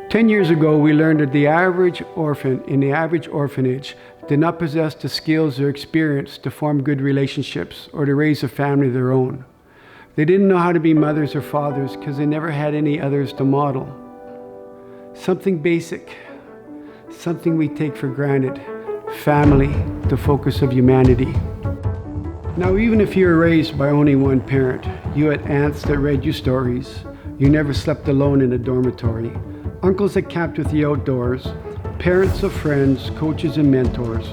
10 years ago, we learned that the average orphan in the average orphanage did not possess the skills or experience to form good relationships or to raise a family of their own. They didn't know how to be mothers or fathers because they never had any others to model. Something basic, something we take for granted, family, the focus of humanity. Now, even if you were raised by only one parent, you had aunts that read you stories, you never slept alone in a dormitory, uncles that camped with you outdoors, parents of friends, coaches and mentors,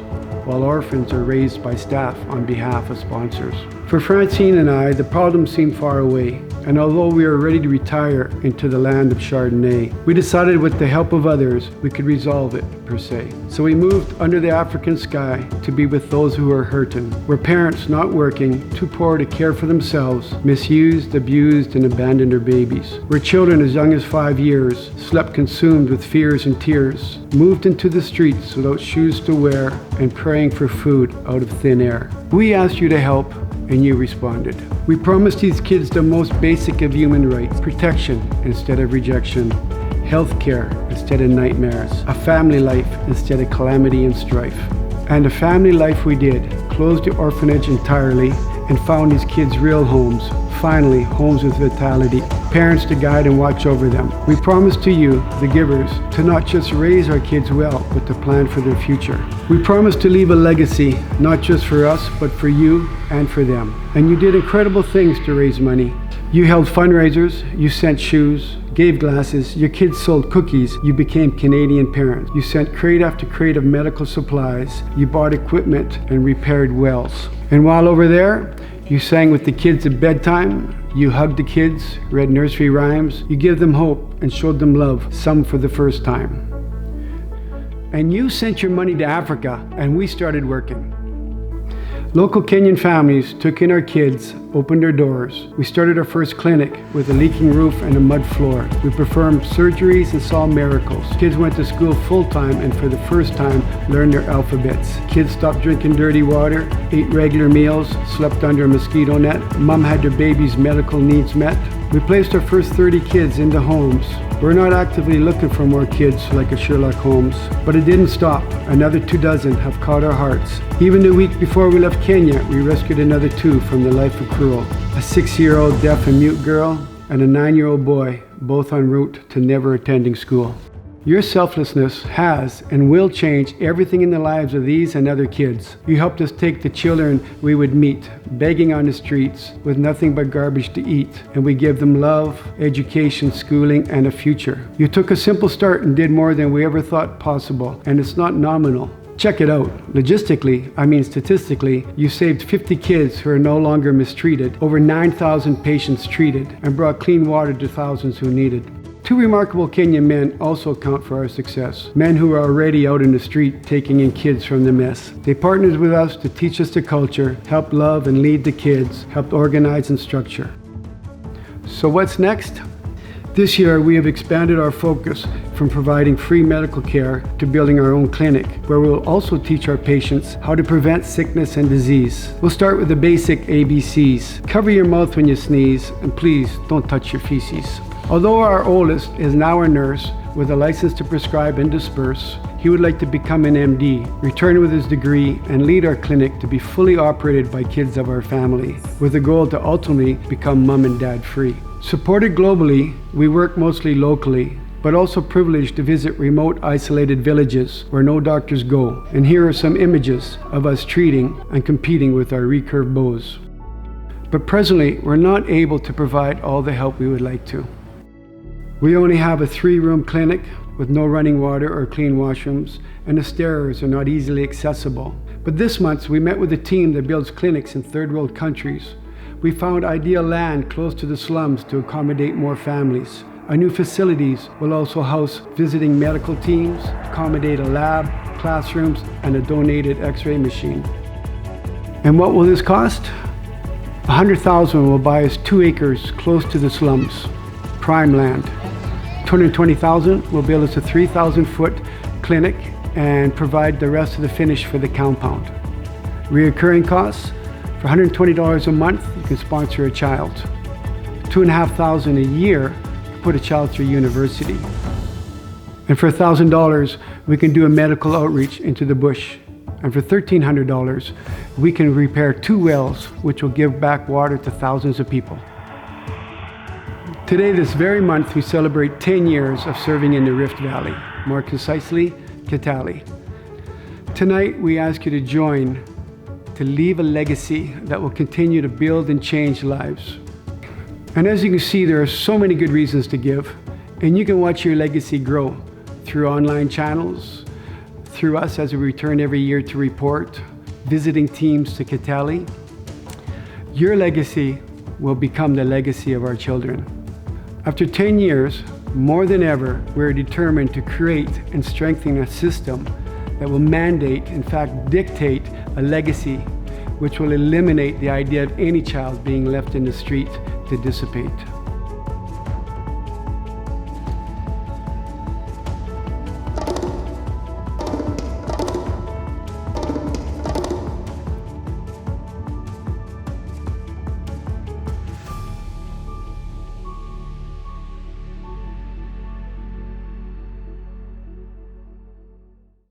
while orphans are raised by staff on behalf of sponsors. For Francine and I, the problem seemed far away, and although we were ready to retire into the land of Chardonnay, we decided with the help of others, we could resolve it, per se. So we moved under the African sky to be with those who are hurting, where parents not working, too poor to care for themselves, misused, abused, and abandoned their babies, where children as young as 5 years slept consumed with fears and tears, moved into the streets without shoes to wear, and praying for food out of thin air. We asked you to help, and you responded. We promised these kids the most basic of human rights, protection instead of rejection, health care instead of nightmares, a family life instead of calamity and strife. And a family life we did, closed the orphanage entirely and found these kids real homes, finally homes with vitality, parents to guide and watch over them. We promised to you, the givers, to not just raise our kids well, but to plan for their future. We promised to leave a legacy, not just for us, but for you and for them. And you did incredible things to raise money. You held fundraisers, you sent shoes, gave glasses, your kids sold cookies, you became Canadian parents. You sent crate after crate of medical supplies, you bought equipment and repaired wells. And while over there, you sang with the kids at bedtime, you hugged the kids, read nursery rhymes, you gave them hope and showed them love, some for the first time. And you sent your money to Africa and we started working. Local Kenyan families took in our kids, opened their doors. We started our first clinic with a leaking roof and a mud floor. We performed surgeries and saw miracles. Kids went to school full-time and for the first time learned their alphabets. Kids stopped drinking dirty water, ate regular meals, slept under a mosquito net. Mom had their baby's medical needs met. We placed our first 30 kids into homes. We're not actively looking for more kids like a Sherlock Holmes, but it didn't stop. Another 24 have caught our hearts. Even the week before we left Kenya, we rescued another 2 from the life of cruel. A 6-year-old deaf and mute girl and a 9-year-old boy, both en route to never attending school. Your selflessness has and will change everything in the lives of these and other kids. You helped us take the children we would meet, begging on the streets with nothing but garbage to eat, and we give them love, education, schooling, and a future. You took a simple start and did more than we ever thought possible, and it's not nominal. Check it out. Logistically, statistically, you saved 50 kids who are no longer mistreated, over 9,000 patients treated, and brought clean water to thousands who need it. 2 remarkable Kenyan men also account for our success. Men who are already out in the street taking in kids from the mess. They partnered with us to teach us the culture, help love and lead the kids, helped organize and structure. So what's next? This year we have expanded our focus from providing free medical care to building our own clinic, where we'll also teach our patients how to prevent sickness and disease. We'll start with the basic ABCs. Cover your mouth when you sneeze, and please don't touch your feces. Although our oldest is now a nurse with a license to prescribe and disperse, he would like to become an MD, return with his degree, and lead our clinic to be fully operated by kids of our family, with a goal to ultimately become mom and dad free. Supported globally, we work mostly locally, but also privileged to visit remote, isolated villages where no doctors go. And here are some images of us treating and competing with our recurve bows. But presently, we're not able to provide all the help we would like to. We only have a 3-room clinic with no running water or clean washrooms, and the stairs are not easily accessible. But this month, we met with a team that builds clinics in third world countries. We found ideal land close to the slums to accommodate more families. Our new facilities will also house visiting medical teams, accommodate a lab, classrooms, and a donated X-ray machine. And what will this cost? $100,000 will buy us 2 acres close to the slums, prime land. $220,000 will build us a 3,000-foot clinic and provide the rest of the finish for the compound. Reoccurring costs, for $120 a month, you can sponsor a child. $2,500 a year to put a child through university. And for $1,000, we can do a medical outreach into the bush. And for $1,300, we can repair 2 wells, which will give back water to thousands of people. Today, this very month, we celebrate 10 years of serving in the Rift Valley, more concisely, Kitale. Tonight, we ask you to join to leave a legacy that will continue to build and change lives. And as you can see, there are so many good reasons to give, and you can watch your legacy grow through online channels, through us as we return every year to report, visiting teams to Kitale. Your legacy will become the legacy of our children. After 10 years, more than ever, we're determined to create and strengthen a system that will mandate, in fact dictate, a legacy which will eliminate the idea of any child being left in the street to dissipate.